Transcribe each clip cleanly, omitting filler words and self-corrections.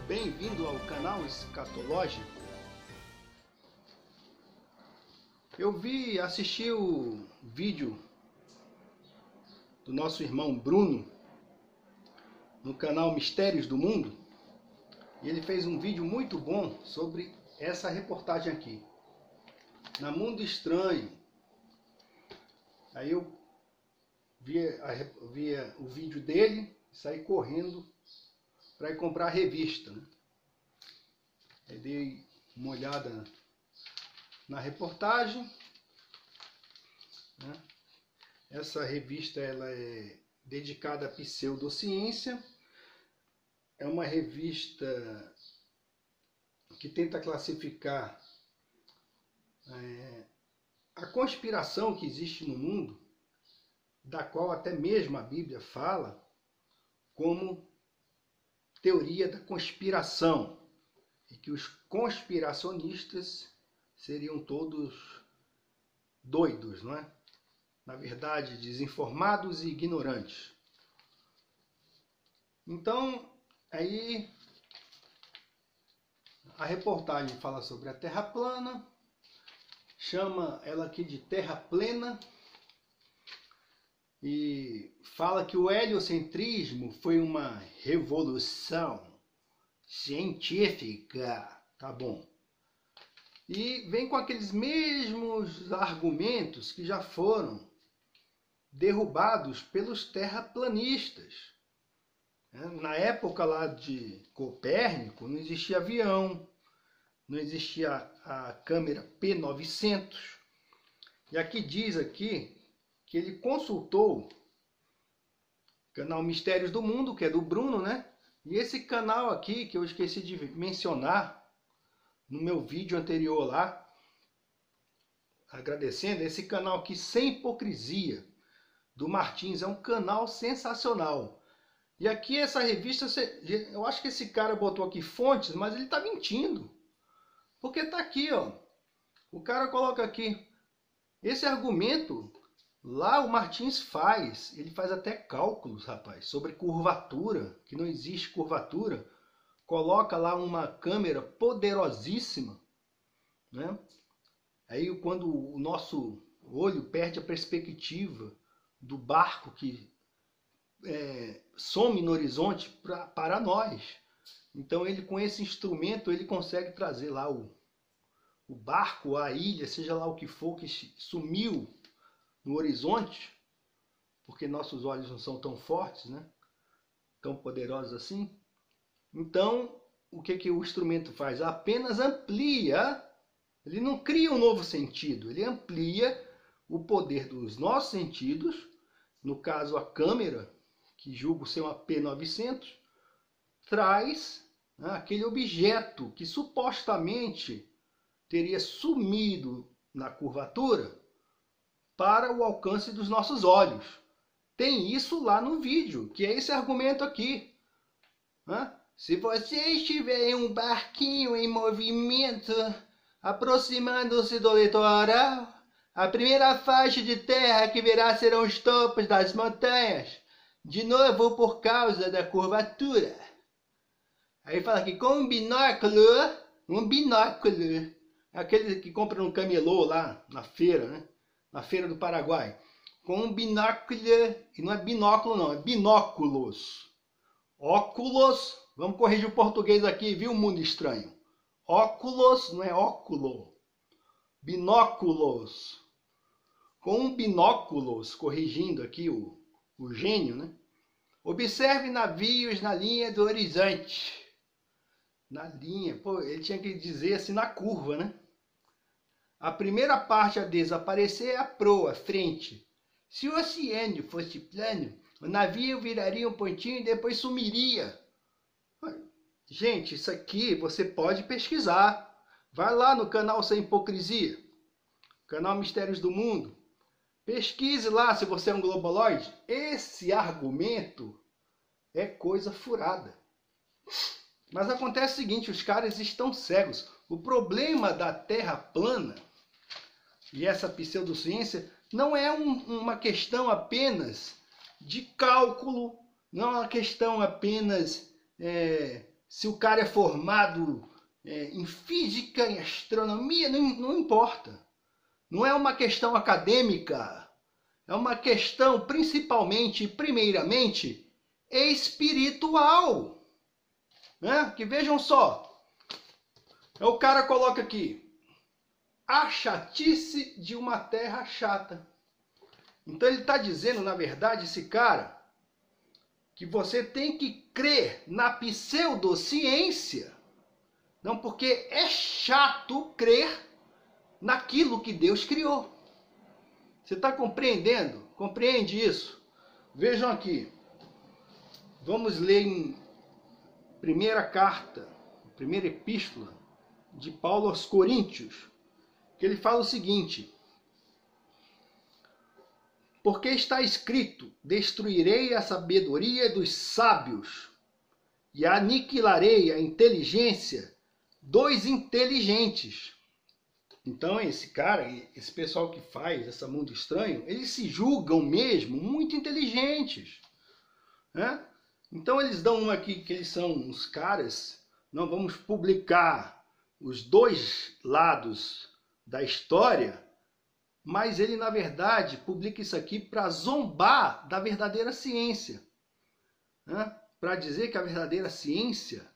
Bem-vindo ao canal Escatológico. Eu assisti o vídeo do nosso irmão Bruno no canal Mistérios do Mundo e ele fez um vídeo muito bom sobre essa reportagem aqui, na Mundo Estranho. Aí eu via o vídeo dele e saí correndo para ir comprar a revista, né? Aí dei uma olhada na reportagem, né? Essa revista ela é dedicada à pseudociência. É uma revista que tenta classificar a conspiração que existe no mundo, da qual até mesmo a Bíblia fala como teoria da conspiração, e que os conspiracionistas seriam todos doidos, não é? Na verdade, desinformados e ignorantes. Então, aí a reportagem fala sobre a Terra plana, chama ela aqui de Terra plena, e fala que o heliocentrismo foi uma revolução científica, tá bom? E vem com aqueles mesmos argumentos que já foram derrubados pelos terraplanistas. Na época lá de Copérnico não existia avião, não existia a câmera P900. E aqui diz aqui que ele consultou o canal Mistérios do Mundo, que é do Bruno, né? E esse canal aqui, que eu esqueci de mencionar no meu vídeo anterior lá, agradecendo, esse canal aqui, Sem Hipocrisia, do Martins, é um canal sensacional. E aqui essa revista, eu acho que esse cara botou aqui fontes, mas ele está mentindo. Porque está aqui, ó. O cara coloca aqui, esse argumento... Lá o Martins ele faz até cálculos, rapaz, sobre curvatura, que não existe curvatura. Coloca lá uma câmera poderosíssima, né? Aí quando o nosso olho perde a perspectiva do barco que some no horizonte para nós. Então ele, com esse instrumento, ele consegue trazer lá o barco, a ilha, seja lá o que for que sumiu no horizonte, porque nossos olhos não são tão fortes, né? Tão poderosos assim. Então, o que o instrumento faz? Apenas amplia, ele não cria um novo sentido, ele amplia o poder dos nossos sentidos, no caso a câmera, que julgo ser uma P900, traz, né, aquele objeto que supostamente teria sumido na curvatura, para o alcance dos nossos olhos. Tem isso lá no vídeo, que é esse argumento aqui. Se você estiver em um barquinho em movimento, aproximando-se do litoral, a primeira faixa de terra que verá serão os topos das montanhas, de novo por causa da curvatura. Aí fala aqui, com um binóculo, aquele que compra no camelô lá na feira, né? Na Feira do Paraguai, com um binóculo, e não é binóculo não, é binóculos. Óculos, vamos corrigir o português aqui, viu, mundo estranho? Óculos, não é óculo. Binóculos. Com um binóculos, corrigindo aqui o gênio, né? Observe navios na linha do horizonte. Na linha, pô, ele tinha que dizer assim na curva, né? A primeira parte a desaparecer é a proa, frente. Se o oceano fosse plano, o navio viraria um pontinho e depois sumiria. Gente, isso aqui você pode pesquisar. Vai lá no canal Sem Hipocrisia, canal Mistérios do Mundo. Pesquise lá se você é um globaloide. Esse argumento é coisa furada. Mas acontece o seguinte, os caras estão cegos. O problema da Terra plana e essa pseudociência não é uma questão apenas de cálculo, não é uma questão apenas se o cara é formado em física, em astronomia, não importa. Não é uma questão acadêmica, é uma questão principalmente, primeiramente, espiritual. Né? Que vejam só, o cara coloca aqui, a chatice de uma terra chata. Então ele está dizendo, na verdade, esse cara, que você tem que crer na pseudociência. Não, porque é chato crer naquilo que Deus criou. Você está compreendendo? Compreende isso? Vejam aqui. Vamos ler em primeira carta, primeira epístola de Paulo aos Coríntios, que ele fala o seguinte: porque está escrito, destruirei a sabedoria dos sábios e aniquilarei a inteligência dos inteligentes. Então esse cara, esse pessoal que faz esse mundo estranho, eles se julgam mesmo muito inteligentes, né? Então eles dão uma aqui que eles são uns caras, não vamos publicar os dois lados da história, mas ele na verdade publica isso aqui para zombar da verdadeira ciência, né? Para dizer que a verdadeira ciência,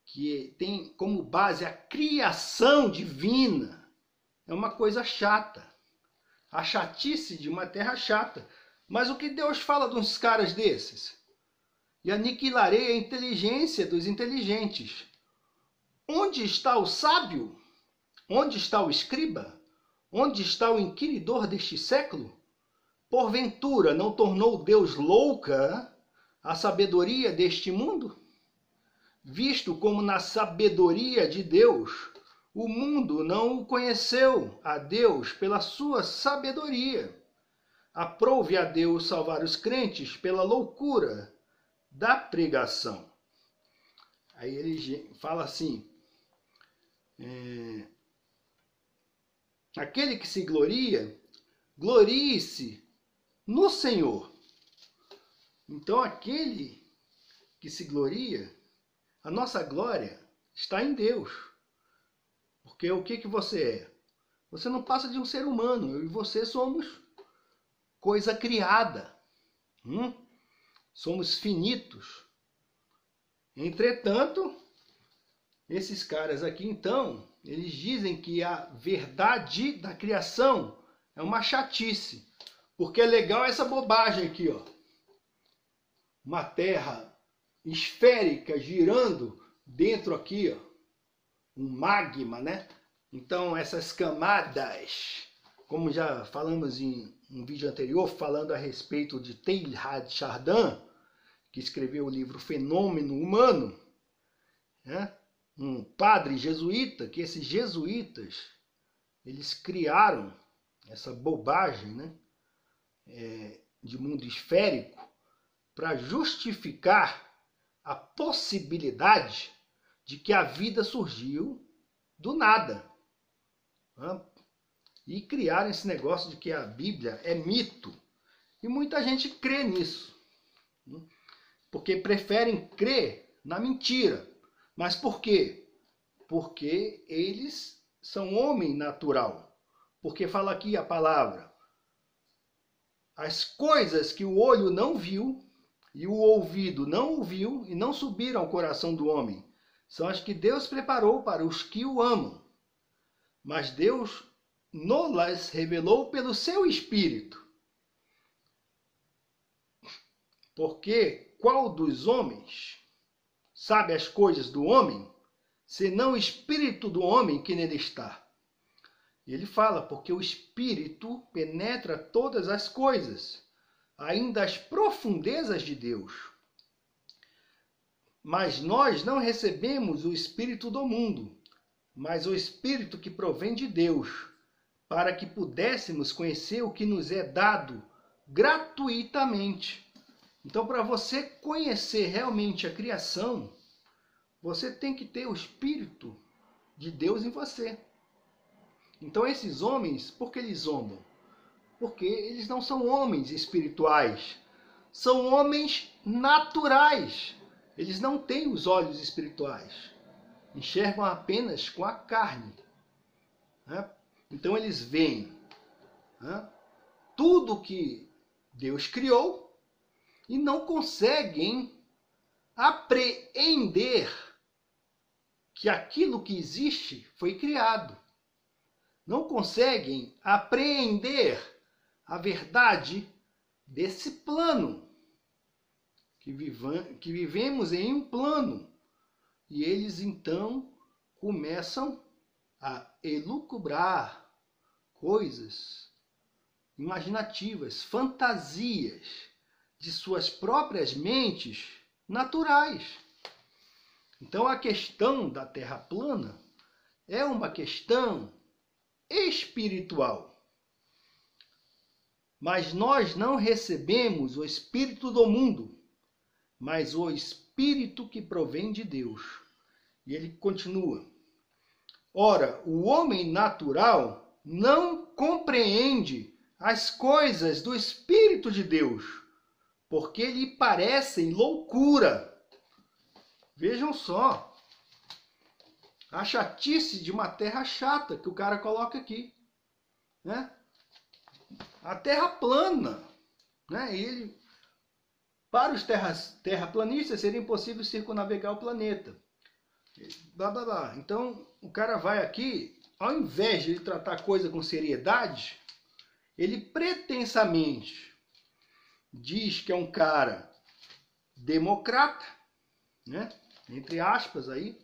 que tem como base a criação divina, é uma coisa chata. A chatice de uma terra chata. Mas o que Deus fala de uns caras desses? E aniquilarei a inteligência dos inteligentes. Onde está o sábio? Onde está o escriba? Onde está o inquiridor deste século? Porventura não tornou Deus louca a sabedoria deste mundo? Visto como na sabedoria de Deus, o mundo não o conheceu a Deus pela sua sabedoria. Aprove a Deus salvar os crentes pela loucura da pregação. Aí ele fala assim, aquele que se gloria, glorie-se no Senhor. Então aquele que se gloria, a nossa glória está em Deus. Porque o que você é? Você não passa de um ser humano. Eu e você somos coisa criada. Somos finitos. Entretanto, esses caras aqui, então, eles dizem que a verdade da criação é uma chatice. Porque é legal essa bobagem aqui, ó. Uma terra esférica girando dentro aqui, ó. Um magma, né? Então essas camadas, como já falamos em um vídeo anterior, falando a respeito de Teilhard de Chardin, que escreveu o livro Fenômeno Humano, né? Um padre jesuíta, que esses jesuítas, eles criaram essa bobagem, né? De mundo esférico, para justificar a possibilidade de que a vida surgiu do nada. E criaram esse negócio de que a Bíblia é mito. E muita gente crê nisso. Porque preferem crer na mentira. Mas por quê? Porque eles são homem natural. Porque fala aqui a palavra: as coisas que o olho não viu e o ouvido não ouviu e não subiram ao coração do homem, são as que Deus preparou para os que o amam. Mas Deus nos-las revelou pelo seu Espírito. Porque qual dos homens sabe as coisas do homem, senão o Espírito do homem que nele está? E ele fala, porque o Espírito penetra todas as coisas, ainda as profundezas de Deus. Mas nós não recebemos o Espírito do mundo, mas o Espírito que provém de Deus, para que pudéssemos conhecer o que nos é dado gratuitamente. Então, para você conhecer realmente a criação, você tem que ter o Espírito de Deus em você. Então, esses homens, por que eles zombam? Porque eles não são homens espirituais, são homens naturais. Eles não têm os olhos espirituais, enxergam apenas com a carne. Né? Então eles veem, né, tudo que Deus criou e não conseguem apreender que aquilo que existe foi criado. Não conseguem apreender a verdade desse plano. Que vivemos em um plano. E eles então começam a elucubrar coisas imaginativas, fantasias de suas próprias mentes naturais. Então a questão da Terra plana é uma questão espiritual. Mas nós não recebemos o espírito do mundo, mas o espírito que provém de Deus. E ele continua: ora, o homem natural não compreende as coisas do Espírito de Deus, porque lhe parecem loucura. Vejam só, a chatice de uma terra chata que o cara coloca aqui, né? A terra plana, né? Para os terraplanistas seria impossível circunnavegar o planeta. Blá, blá, blá. Então o cara vai aqui, ao invés de ele tratar a coisa com seriedade, ele pretensamente diz que é um cara democrata, né? Entre aspas aí,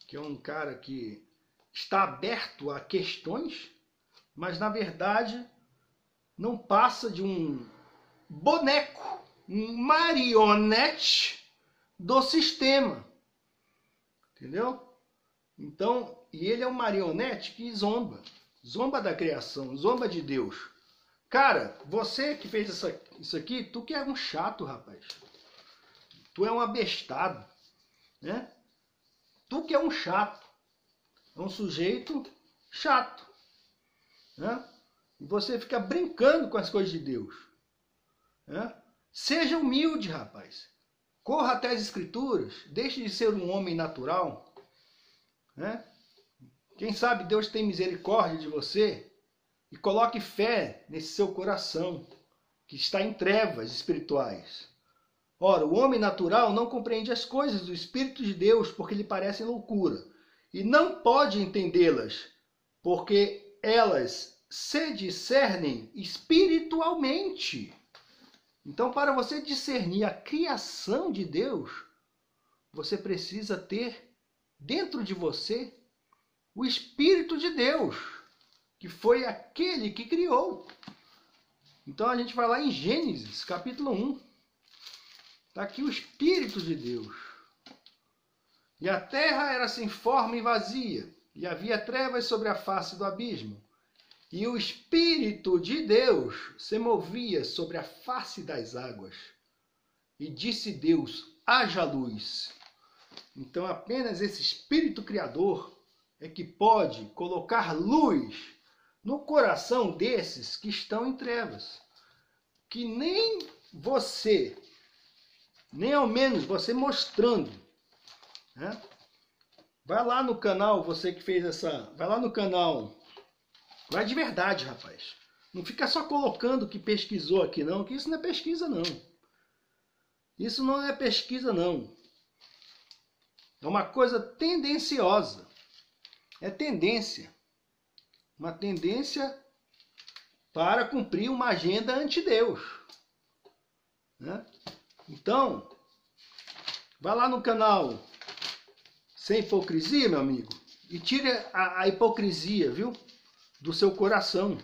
que é um cara que está aberto a questões, mas na verdade não passa de um boneco, um marionete do sistema. Entendeu? Então, e ele é um marionete que zomba da criação, zomba de Deus. Cara, você que fez isso aqui, tu que é um chato, rapaz. Tu é um abestado, né? Tu que é um chato. É um sujeito chato, né? E você fica brincando com as coisas de Deus, né? Seja humilde, rapaz. Corra até as Escrituras. Deixe de ser um homem natural, né? Quem sabe Deus tem misericórdia de você e coloque fé nesse seu coração que está em trevas espirituais. Ora, o homem natural não compreende as coisas do Espírito de Deus porque lhe parecem loucura e não pode entendê-las porque elas se discernem espiritualmente. Então, para você discernir a criação de Deus, você precisa ter dentro de você o Espírito de Deus, que foi aquele que criou. Então a gente vai lá em Gênesis, capítulo 1. Está aqui o Espírito de Deus. E a terra era sem forma e vazia, e havia trevas sobre a face do abismo. E o Espírito de Deus se movia sobre a face das águas. E disse Deus: haja luz. Então apenas esse Espírito Criador é que pode colocar luz no coração desses que estão em trevas. Que nem você, nem ao menos você mostrando, né? Vai lá no canal, você que fez essa... Vai lá no canal. Vai de verdade, rapaz. Não fica só colocando que pesquisou aqui, não. Que isso não é pesquisa, não. Isso não é pesquisa, não. É uma coisa tendenciosa. É tendência. Uma tendência para cumprir uma agenda anti-Deus, né? Então, vai lá no canal Sem Hipocrisia, meu amigo, e tire a hipocrisia, viu? Do seu coração.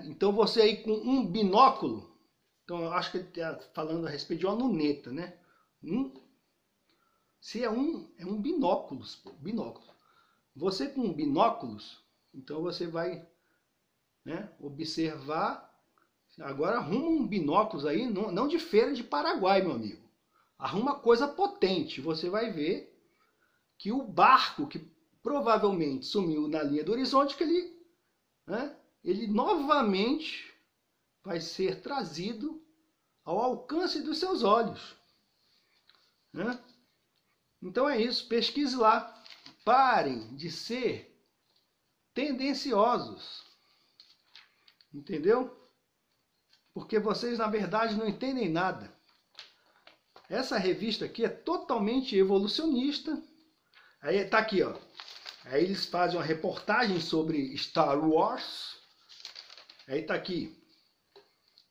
Então você aí com um binóculo, então eu acho que ele está falando a respeito de uma luneta, né? Se é um binóculos, pô, binóculos. Você com binóculos, então você vai, né, observar. Agora arruma um binóculos aí, não de feira de Paraguai, meu amigo. Arruma coisa potente. Você vai ver que o barco que provavelmente sumiu na linha do horizonte, que ele novamente vai ser trazido ao alcance dos seus olhos. né? Então é isso, pesquise lá. Parem de ser tendenciosos. Entendeu? Porque vocês, na verdade, não entendem nada. Essa revista aqui é totalmente evolucionista. Aí tá aqui, ó. Aí eles fazem uma reportagem sobre Star Wars. Aí tá aqui.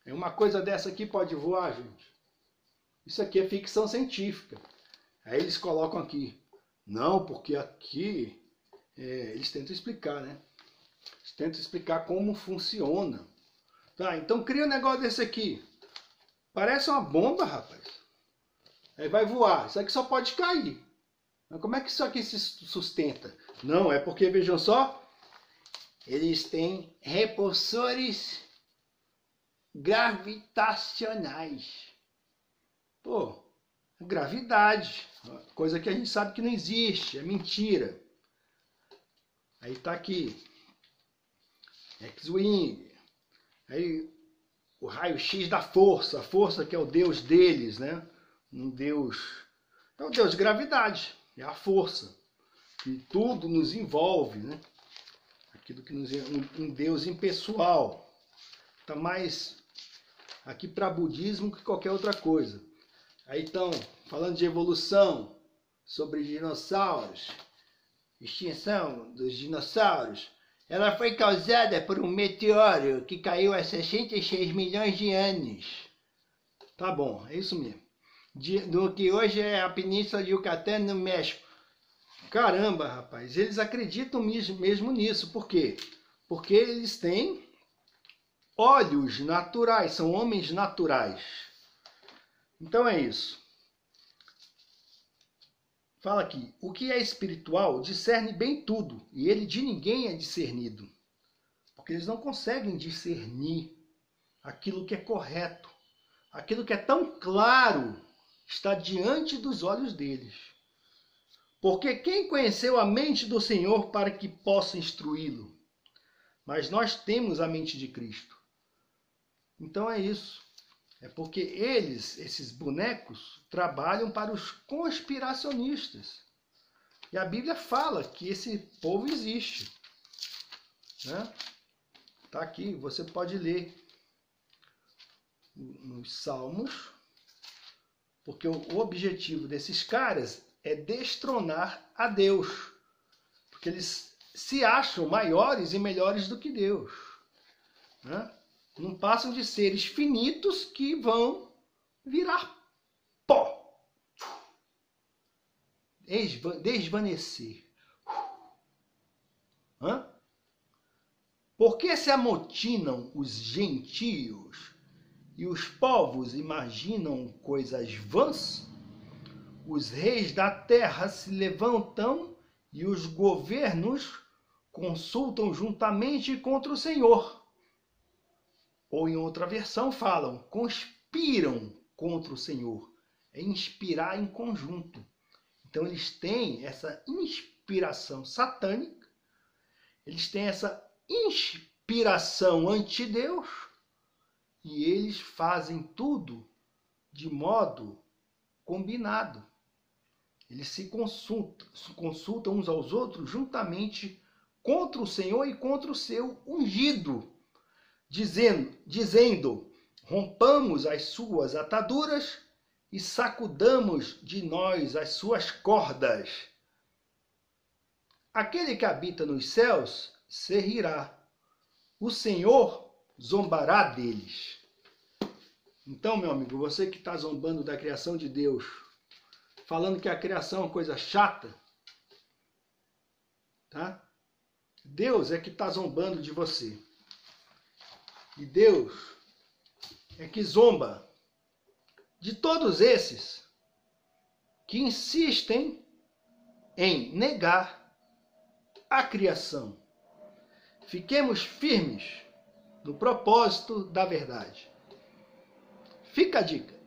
É uma coisa dessa aqui pode voar, gente. Isso aqui é ficção científica. Aí eles colocam aqui. Não, porque aqui eles tentam explicar, né? Eles tentam explicar como funciona. Tá, então cria um negócio desse aqui. Parece uma bomba, rapaz. Aí vai voar. Isso aqui só pode cair. Mas como é que isso aqui se sustenta? Não, é porque, vejam só, eles têm repulsores gravitacionais. Pô, gravidade. Coisa que a gente sabe que não existe, é mentira. Aí tá aqui. X-Wing. Aí o raio-x da força. A força que é o deus deles, né? Um deus... É o deus de gravidade. É a força. Que tudo nos envolve, né? Aquilo que nos... Um deus impessoal. Tá mais aqui para budismo que qualquer outra coisa. Aí estão falando de evolução, sobre dinossauros, extinção dos dinossauros. Ela foi causada por um meteoro que caiu há 66 milhões de anos. Tá bom, é isso mesmo. Do que hoje é a Península de Yucatán, no México. Caramba, rapaz, eles acreditam mesmo nisso. Por quê? Porque eles têm olhos naturais, são homens naturais. Então é isso. Fala aqui, o que é espiritual discerne bem tudo, e ele de ninguém é discernido. Porque eles não conseguem discernir aquilo que é correto. Aquilo que é tão claro está diante dos olhos deles. Porque quem conheceu a mente do Senhor para que possa instruí-lo? Mas nós temos a mente de Cristo. Então é isso. É porque eles, esses bonecos, trabalham para os conspiracionistas. E a Bíblia fala que esse povo existe. Né? Tá aqui, você pode ler nos Salmos, porque o objetivo desses caras é destronar a Deus. Porque eles se acham maiores e melhores do que Deus. Né? Não passam de seres finitos que vão virar pó. Desvanecer. Hã? Por que se amotinam os gentios e os povos imaginam coisas vãs? Os reis da terra se levantam e os governos consultam juntamente contra o Senhor. Ou em outra versão falam, conspiram contra o Senhor. É inspirar em conjunto. Então eles têm essa inspiração satânica, eles têm essa inspiração anti-Deus, e eles fazem tudo de modo combinado. Eles se consultam uns aos outros juntamente contra o Senhor e contra o seu ungido, dizendo, rompamos as suas ataduras e sacudamos de nós as suas cordas. Aquele que habita nos céus se rirá. O Senhor zombará deles. Então, meu amigo, você que está zombando da criação de Deus, falando que a criação é uma coisa chata, tá? Deus é que está zombando de você. E Deus é que zomba de todos esses que insistem em negar a criação. Fiquemos firmes no propósito da verdade. Fica a dica.